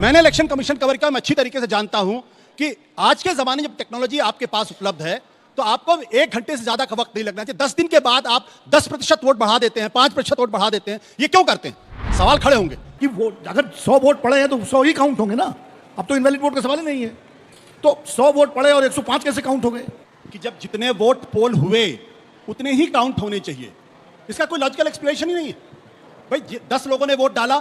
मैंने election commission cover किया, मैं अच्छी तरीके से जानता हूं कि आज के जमाने जब टेक्नोलॉजी आपके पास उपलब्ध है तो आपको 1 घंटे से ज्यादा का वक्त नहीं लगना चाहिए। 10 दिन के बाद आप 10% वोट बढ़ा देते हैं, 5% वोट बढ़ा देते हैं। ये क्यों करते हैं? सवाल खड़े होंगे कि वोट अगर 100 वोट पड़े हैं तो 100 ही काउंट होंगे ना। अब तो इनवैलिड वोट का सवाल ही नहीं है। तो 100 वोट पड़े और 105 कैसे काउंट हो गए? कि जब जितने वोट पोल हुए उतने ही काउंट होने चाहिए। इसका कोई लॉजिकल एक्सप्लेनेशन ही नहीं है। भाई 10 लोगों ने वोट डाला,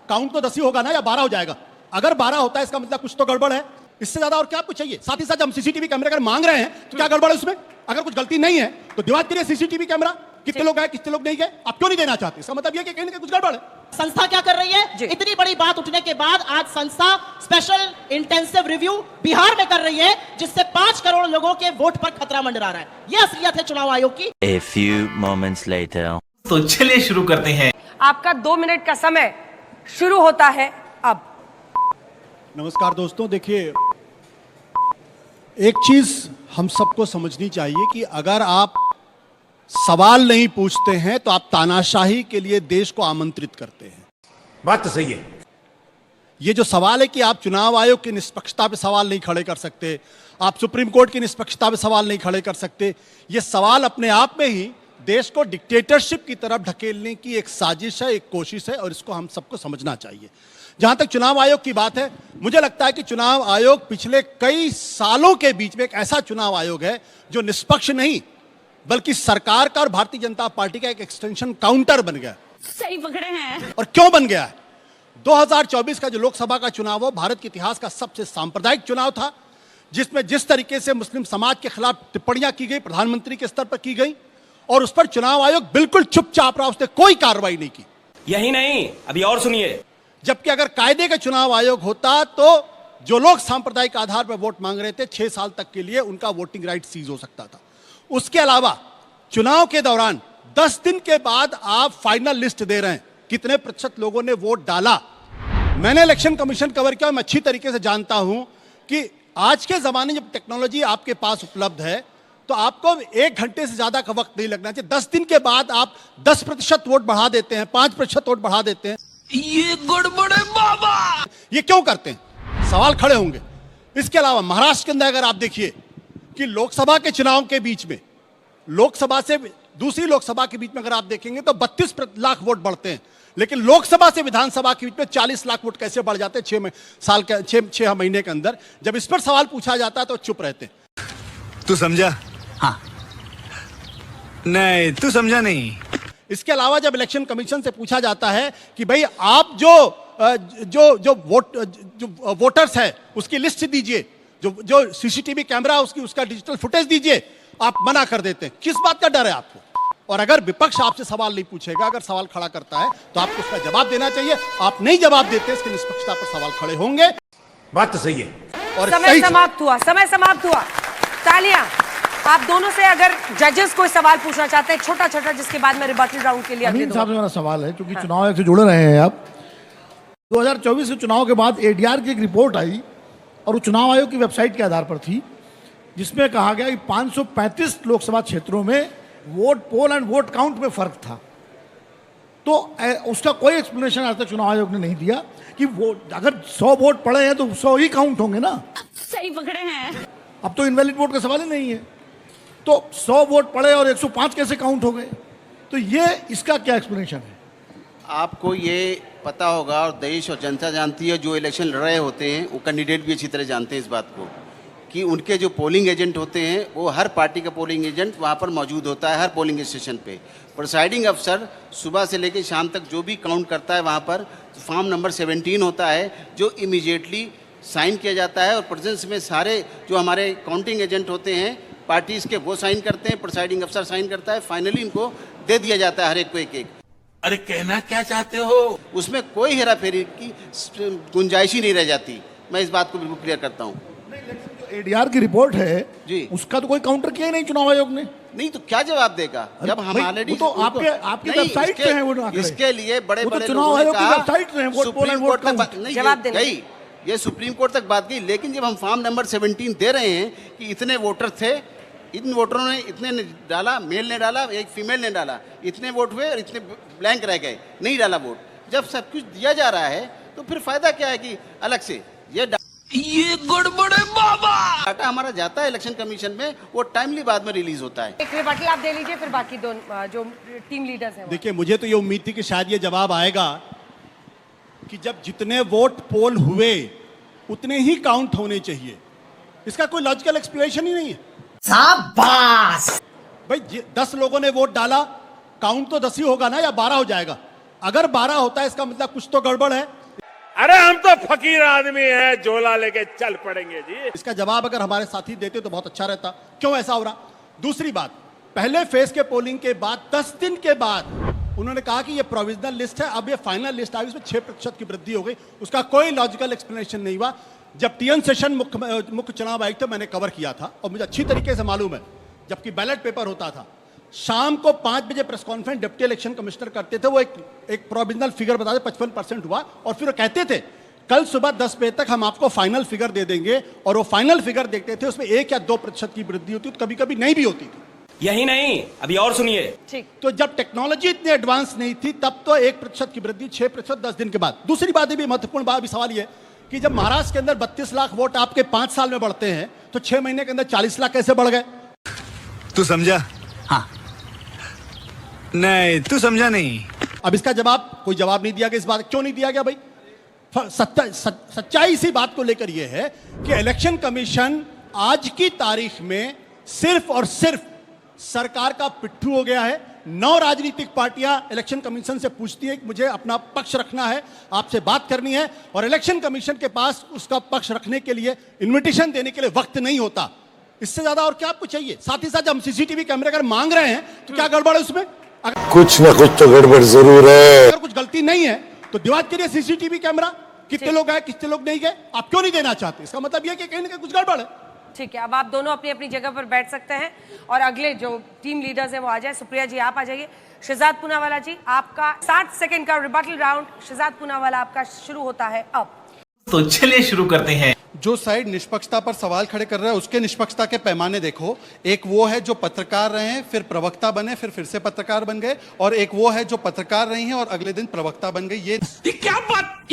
काउंट तो 10 ही होगा ना, या 12 हो जाएगा? अगर 12 होता है इसका मतलब कुछ तो गड़बड़ है। इससे ज्यादा और क्या आपको चाहिए? साथ ही साथ जब हम सीसीटीवी कैमरे अगर मांग रहे हैं तो क्या गड़बड़ है उसमें? अगर कुछ गलती नहीं है तो दिवा करिए सीसीटीवी कैमरा, कितने लोग गए कितने लोग नहीं गए, आप क्यों नहीं देना चाहते? इसका मतलब यह कि कहीं ना कहीं कुछ गड़बड़ है। संस्था क्या कर रही है? इतनी बड़ी बात उठने के बाद आज संस्था स्पेशल इंटेंसिव रिव्यू बिहार में कर रही है, जिससे 5 करोड़ लोगों के वोट पर खतरा मंडरा रहा है। यह असलियत है चुनाव आयोग की। A few moments later. तो चलिए शुरू करते हैं। आपका 2 मिनट का समय शुरू होता है अब। नमस्कार दोस्तों, देखिए एक चीज हम सबको समझनी चाहिए कि अगर आप सवाल नहीं पूछते हैं तो आप तानाशाही के लिए देश को आमंत्रित करते हैं। बात तो सही है। ये जो सवाल है कि आप चुनाव आयोग की निष्पक्षता पे सवाल नहीं खड़े कर सकते, आप सुप्रीम कोर्ट की निष्पक्षता पे सवाल नहीं खड़े कर सकते, ये सवाल अपने आप में ही देश को डिक्टेटरशिप की तरफ ढकेलने की एक साजिश है, एक कोशिश है, और इसको हम सबको समझना चाहिए। जहां तक चुनाव आयोग की बात है, मुझे लगता है कि चुनाव आयोग पिछले कई सालों के बीच में एक ऐसा चुनाव आयोग है जो निष्पक्ष नहीं बल्कि सरकार का और भारतीय जनता पार्टी का एक एक्सटेंशन काउंटर बन गया। सही पकड़े हैं। और क्यों बन गया है? 2024 का जो लोकसभा का चुनाव हो, भारत के इतिहास का सबसे सांप्रदायिक चुनाव था, जिसमें जिस तरीके से मुस्लिम समाज के खिलाफ टिप्पणियां की गई, प्रधानमंत्री के स्तर पर की गई, और उस पर चुनाव आयोग बिल्कुल चुपचाप रहा, उसने कोई कार्रवाई नहीं की। यही नहीं, अभी और सुनिए। जबकि अगर कायदे का चुनाव आयोग होता तो जो लोग सांप्रदायिक आधार पर वोट मांग रहे थे 6 साल तक के लिए उनका वोटिंग राइट सीज हो सकता था। उसके अलावा चुनाव के दौरान 10 दिन के बाद आप फाइनल लिस्ट दे रहे हैं कितने प्रतिशत लोगों ने वोट डाला। मैंने इलेक्शन कमीशन कवर किया, मैं अच्छी तरीके से जानता हूं कि आज के जमाने जब टेक्नोलॉजी आपके पास उपलब्ध है तो आपको 1 घंटे से ज्यादा का वक्त नहीं लगना चाहिए। 10 दिन के बाद आप 10% वोट बढ़ा देते हैं, 5% वोट बढ़ा देते हैं। ये गड़बड़ है बाबा। ये क्यों करते हैं? सवाल खड़े होंगे। इसके अलावा महाराष्ट्र के अंदर अगर आप देखिए कि लोकसभा के चुनाव के बीच में, लोकसभा से दूसरी लोकसभा के बीच में अगर आप देखेंगे तो 32 लाख वोट बढ़ते हैं, लेकिन लोकसभा से विधानसभा के बीच में 40 लाख वोट कैसे बढ़ जाते हैं 6 महीने के अंदर? जब इस पर सवाल पूछा जाता है तो चुप रहते हैं। तू समझा? हाँ। नहीं, तू समझा नहीं। इसके अलावा जब इलेक्शन कमीशन से पूछा जाता है कि भाई आप जो वोटर्स है उसकी लिस्ट दीजिए, जो सीसीटीवी कैमरा उसका डिजिटल फुटेज दीजिए, आप मना कर देते हैं। किस बात का डर है आपको? और अगर विपक्ष आपसे सवाल नहीं पूछेगा, अगर सवाल खड़ा करता है तो आपको उसका जवाब देना चाहिए। आप नहीं जवाब देते, इसकी निष्पक्षता पर सवाल खड़े होंगे। बात तो सही है। और समय समाप्त हुआ। तालियां। आप दोनों से अगर जजेस कोई सवाल पूछना चाहते हैं छोटा छोटा, जिसके बाद में रिबटल राउंड के लिए अगले साहब से मेरा सवाल है, क्योंकि चुनाव आयोग से जुड़े रहे हैं आप। 2024 के चुनाव के बाद एडीआर की एक रिपोर्ट आई और वो चुनाव आयोग की वेबसाइट के आधार पर थी, जिसमें कहा गया कि 535 लोकसभा क्षेत्रों में vote poll and vote count में फर्क था। तो उसका कोई एक्सप्लेनेशन आज तक चुनाव आयोग ने नहीं दिया कि वोट अगर 100 वोट पड़े हैं तो 100 ही काउंट होंगे ना। सही पकड़े हैं। अब तो इनवैलिड वोट का सवाल ही नहीं है। तो 100 वोट पड़े और 105 कैसे काउंट हो गए? तो ये इसका क्या एक्सप्लेनेशन है? आपको ये पता होगा और देश और जनता जानती है, जो इलेक्शन लड़ रहे होते हैं वो कैंडिडेट भी अच्छी तरह जानते हैं इस बात को, कि उनके जो पोलिंग एजेंट होते हैं वो हर पार्टी का पोलिंग एजेंट वहाँ पर मौजूद होता है, हर पोलिंग स्टेशन पे। प्रिसाइडिंग अफसर सुबह से लेकर शाम तक जो भी काउंट करता है वहाँ पर फॉर्म नंबर 17 होता है, जो इमीडिएटली साइन किया जाता है, और प्रेजेंस में सारे जो हमारे काउंटिंग एजेंट होते हैं पार्टीज के वो साइन करते हैं, प्रिसाइडिंग अफसर साइन करता है, फाइनली इनको दे दिया जाता है हर एक को एक। अरे कहना क्या चाहते हो? उसमें कोई हेरा फेरी की गुंजाइश ही नहीं रह जाती। मैं इस बात को बिल्कुल क्लियर करता हूँ। एडीआर की रिपोर्ट है जी, उसका तो कोई काउंटर किया ही नहीं चुनाव आयोग ने। नहीं तो क्या जवाब देगा जब हम ऑलरेडी तो आपकी वेबसाइट पे है वो आंकड़े। इसके लिए बड़े बड़े चुनाव आयोग की वेबसाइट पे है, vote poll and vote count जवाब देने गई, ये सुप्रीम कोर्ट तक बात गई। लेकिन जब हम फॉर्म नंबर 17 दे रहे हैं कि इतने वोटर थे, इन वोटरों ने इतने ने डाला, मेल ने डाला, एक फीमेल ने डाला, इतने वोट हुए और इतने ब्लैंक रह गए, नहीं डाला वोट। जब सब कुछ दिया जा रहा है तो फिर फायदा क्या है कि अलग से ये गड़बड़ है बाबा। डाटा हमारा जाता है इलेक्शन कमीशन में, वो टाइमली बाद में रिलीज होता है। एक रिबटल आप दे लीजिए, फिर बाकी दोनों जो टीम लीडर्स हैं वो। देखिए, मुझे तो ये उम्मीद थी कि शायद ये जवाब आएगा कि जब जितने वोट पोल हुए उतने ही काउंट होने चाहिए। इसका कोई लॉजिकल एक्सप्लेनेशन ही नहीं है। शाबाश भाई, 10 लोगों ने वोट डाला, काउंट तो 10 ही होगा ना, या 12 हो जाएगा? अगर 12 होता है इसका मतलब कुछ तो गड़बड़ है। अरे हम तो फकीर आदमी हैं, झोला लेके चल पड़ेंगे जी। इसका जवाब अगर हमारे साथी देते तो बहुत अच्छा रहता। क्यों ऐसा हो रहा? दूसरी बात, पहले फेज के पोलिंग के बाद 10 दिन के बाद उन्होंने कहा कि ये प्रोविजनल लिस्ट है, अब ये फाइनल लिस्ट आई, उसमें 6% की वृद्धि हो गई। उसका कोई लॉजिकल एक्सप्लेनेशन नहीं हुआ। जब टीएन सेशन मुख्य चुनाव आयुक्त मैंने कवर किया था, और मुझे अच्छी तरीके से मालूम है, जबकि बैलेट पेपर होता था, शाम को 5 बजे press conference deputy election commissioner करते थे, वो एक प्रोविजनल फिगर बताते 55% हुआ, और फिर वो कहते थे कल सुबह 10 बजे तक हम आपको फाइनल फिगर दे देंगे, और वो फाइनल फिगर देखते थे, उसमें 1 या 2% की वृद्धि होती, तो कभी कभी नहीं भी होती थी। यही नहीं, अभी और सुनिए। ठीक। तो जब टेक्नोलॉजी इतनी एडवांस नहीं थी, तब तो 1% की वृद्धि, 6% 10 दिन के बाद। दूसरी बात भी महत्वपूर्ण बात, सवाल यह कि जब महाराष्ट्र के अंदर 32 लाख वोट आपके 5 साल में बढ़ते हैं, तो 6 महीने के अंदर 40 लाख कैसे बढ़ गए? तू समझा? हाँ। नहीं, तू समझा नहीं। अब इसका कोई जवाब नहीं दिया गया। इस बात क्यों नहीं दिया गया भाई? सच्चाई इसी बात को लेकर यह है कि इलेक्शन कमीशन आज की तारीख में सिर्फ और सिर्फ सरकार का पिट्ठू हो गया है। 9 राजनीतिक पार्टियां इलेक्शन कमीशन से पूछती है कि मुझे अपना पक्ष रखना है, आपसे बात करनी है, और इलेक्शन कमीशन के पास उसका पक्ष रखने के लिए, इन्विटेशन देने के लिए वक्त नहीं होता। इससे ज्यादा और क्या आपको चाहिए? साथ ही साथ हम सीसीटीवी कैमरे अगर मांग रहे हैं तो क्या गड़बड़ है उसमें? कुछ ना कुछ तो गड़बड़ जरूर है। अगर कुछ गलती नहीं है तो दिवात करिए सीसीटीवी कैमरा, कितने लोग आए, कितने लोग नहीं गए। आप क्यों नहीं देना चाहते? इसका मतलब यह कि कहीं ना कहीं कुछ गड़बड़ है। ठीक है, अब आप दोनों अपनी अपनी जगह पर बैठ सकते हैं और अगले जो टीम लीडर्स हैं वो आ जाए। सुप्रिया जी आप आ जाइए। शहजाद पूनावाला जी, आपका 60 सेकंड का रिबटल राउंड, शहजाद पूनावाला आपका शुरू होता है अब। तो चलिए शुरू करते हैं। जो साइड निष्पक्षता पर सवाल खड़े कर रहा है उसके निष्पक्षता के पैमाने देखो। एक वो है जो पत्रकार रहे हैं, फिर प्रवक्ता बने, फिर से पत्रकार बन गए, और एक वो है जो पत्रकार रही हैं और अगले दिन प्रवक्ता बन गई। ये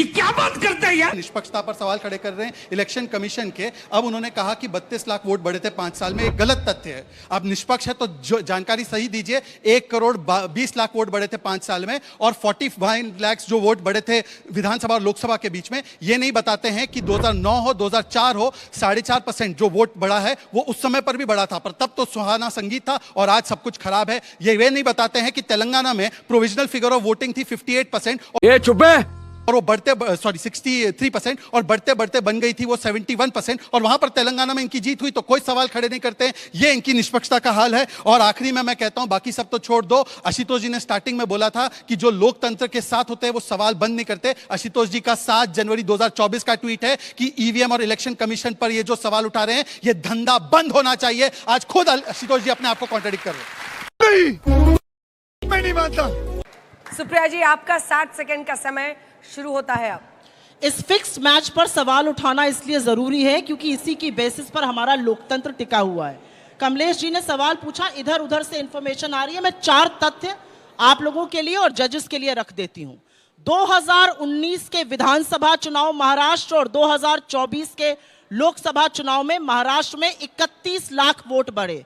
क्या बात करते हैं? निष्पक्षता पर सवाल खड़े कर रहे हैं इलेक्शन कमीशन के। अब उन्होंने कहा कि 32 लाख वोट बढ़े थे 5 साल में, एक गलत तथ्य है। अब निष्पक्ष है तो जानकारी सही दीजिए। 1 करोड़ 20 लाख वोट बढ़े थे 5 साल में, और 45 लाख जो वोट बढ़े थे विधानसभा और लोकसभा के बीच में। ये नहीं बताते हैं कि 2009 हो 2004 हो, 4.5% जो वोट बढ़ा है वो उस समय पर भी बढ़ा था, पर तब तो सुहाना संगीत था और आज सब कुछ खराब है। ये वे नहीं बताते हैं कि तेलंगाना में प्रोविजनल फिगर ऑफ वोटिंग थी 58%, ये चुप है। और वो 63% और बढ़ते बढ़ते बन गई थी वो 71%, और वहां पर तेलंगाना में इनकी जीत हुई तो कोई सवाल खड़े नहीं करते हैं। ये इनकी निष्पक्षता का हाल है। और आखिरी में मैं कहता हूं, बाकी सब तो छोड़ दो। आशुतोष जी ने स्टार्टिंग में बोला था कि जो लोकतंत्र के साथ होते हैं वो सवाल बंद नहीं करते। आशुतोष जी का 7 जनवरी 2024 का ट्वीट है कि ईवीएम और इलेक्शन कमीशन पर ये जो सवाल उठा रहे हैं ये धंधा बंद होना चाहिए। आज खुद आशुतोष जी अपने आप को कॉन्ट्रडिक्ट कर रहे हैं। मैं नहीं मानता। सुप्रिया जी आपका 60 सेकंड का समय शुरू होता है अब। इस फिक्स्ड मैच पर सवाल उठाना इसलिए जरूरी है क्योंकि इसी की बेसिस पर हमारा लोकतंत्र टिका हुआ है। कमलेश जी ने सवाल पूछा, इधर उधर से इंफॉर्मेशन आ रही है। मैं 4 तथ्य आप लोगों के लिए और जजेस के लिए रख देती हूं। 2019 के विधानसभा चुनाव महाराष्ट्र और 2024 के लोकसभा चुनाव में महाराष्ट्र में 31 लाख वोट बढ़े।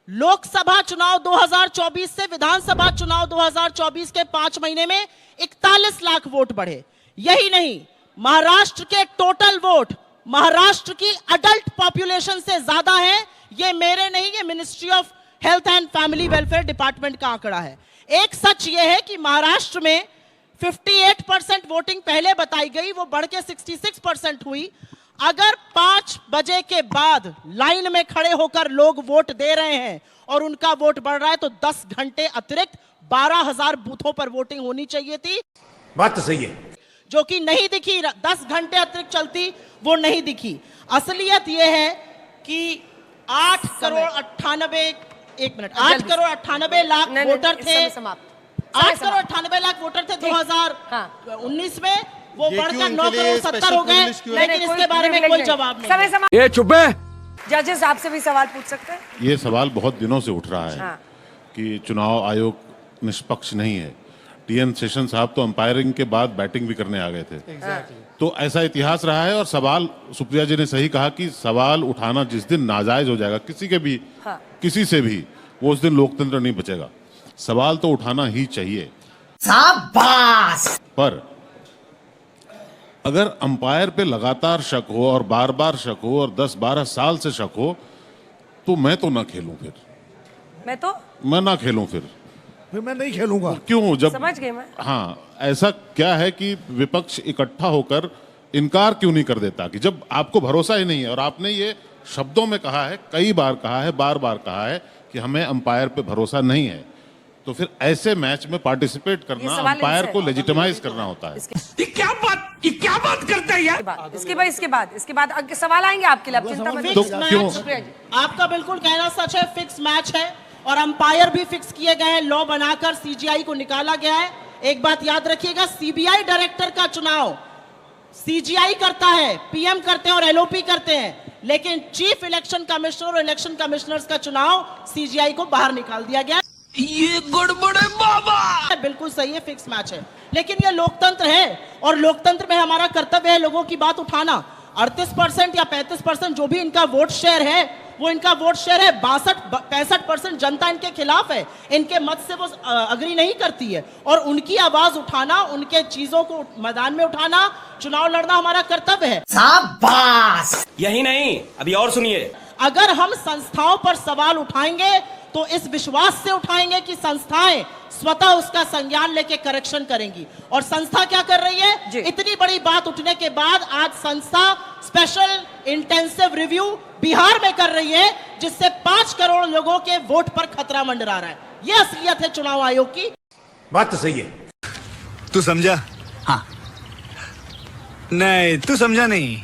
लोकसभा चुनाव 2024 से विधानसभा चुनाव 2024 के 5 महीने में 41 लाख वोट बढ़े। यही नहीं, महाराष्ट्र के टोटल वोट महाराष्ट्र की अडल्ट पॉपुलेशन से ज्यादा है। ये मेरे नहीं, ये ministry of health and family welfare department का आंकड़ा है। एक सच ये है कि महाराष्ट्र में 58% वोटिंग पहले बताई गई, वो बढ़ के 66% हुई। अगर 5 बजे के बाद लाइन में खड़े होकर लोग वोट दे रहे हैं और उनका वोट बढ़ रहा है तो 10 घंटे अतिरिक्त 12,000 बूथों पर वोटिंग होनी चाहिए थी। बात तो सही है, जो कि नहीं दिखी। 10 घंटे अतिरिक्त चलती, वो नहीं दिखी। असलियत यह है कि 8 करोड़ 98 लाख वोटर थे। 8 करोड़ 98 लाख वोटर थे 2019 में, वो बढ़कर 9 करोड़ 70 हो गए, लेकिन इसके बारे में कोई जवाब नहीं। ये चुप है। जजेस आपसे भी सवाल पूछ सकते हैं। ये सवाल बहुत दिनों से उठ रहा है हाँ। कि चुनाव आयोग निष्पक्ष नहीं है। टीएन शेषन साहब तो अंपायरिंग के बाद बैटिंग भी करने आ गए थे। तो ऐसा इतिहास रहा है। और सवाल, सुप्रिया जी ने सही कहा कि सवाल उठाना जिस दिन नाजायज हो जाएगा किसी के भी, किसी से भी, वो उस दिन लोकतंत्र नहीं बचेगा। सवाल तो उठाना ही चाहिए। पर अगर अंपायर पे लगातार शक हो और बार बार शक हो और 10-12 साल से शक हो, तो मैं तो ना खेलूं फिर। मैं ना खेलूं फिर मैं नहीं खेलूंगा। क्यों? जब समझ गए मैं। हाँ, ऐसा क्या है कि विपक्ष इकट्ठा होकर इनकार क्यों नहीं कर देता कि जब आपको भरोसा ही नहीं है। और आपने ये शब्दों में कहा है, कई बार कहा है, बार बार कहा है कि हमें अंपायर पे भरोसा नहीं है, तो फिर ऐसे मैच में पार्टिसिपेट करना, अंपायर को लेजिटिमाइज करना होता है। ये क्या बात करता है यार? इसके बाद सवाल आएंगे आपके लिए, आप चिंता मत तो कीजिए। क्यों? आपका बिल्कुल कहना सच है, फिक्स मैच है और अंपायर भी फिक्स किए गए हैं। लॉ बनाकर सीजीआई को निकाला गया है। एक बात याद रखिएगा, सीबीआई डायरेक्टर का चुनाव सीजीआई करता है, पीएम करते हैं और एलओपी करते हैं, लेकिन चीफ इलेक्शन कमिश्नर और इलेक्शन कमिश्नर्स का चुनाव सीजीआई को बाहर निकाल दिया गया। ये गड़बड़ है बाबा। बिल्कुल सही है, फिक्स मैच है, लेकिन ये लोकतंत्र है और लोकतंत्र में हमारा कर्तव्य है लोगों की बात उठाना। 38% या 35% जो भी इनका वोट शेयर है, वो इनका वोट शेयर है। 65% जनता इनके खिलाफ है, इनके मत से वो अग्री नहीं करती है, और उनकी आवाज उठाना, उनके चीजों को मैदान में उठाना, चुनाव लड़ना हमारा कर्तव्य है। शाबाश। यही नहीं, अभी और सुनिए। अगर हम संस्थाओं पर सवाल उठाएंगे तो इस विश्वास से उठाएंगे कि संस्थाएं स्वतः उसका संज्ञान लेके करेक्शन करेंगी। और संस्था क्या कर रही है? इतनी बड़ी बात उठने के बाद आज संस्था स्पेशल इंटेंसिव रिव्यू बिहार में कर रही है, जिससे 5 करोड़ लोगों के वोट पर खतरा मंडरा रहा है। यह असलियत है चुनाव आयोग की। बात तो सही है। तू समझा? हाँ। नहीं, तू समझा नहीं।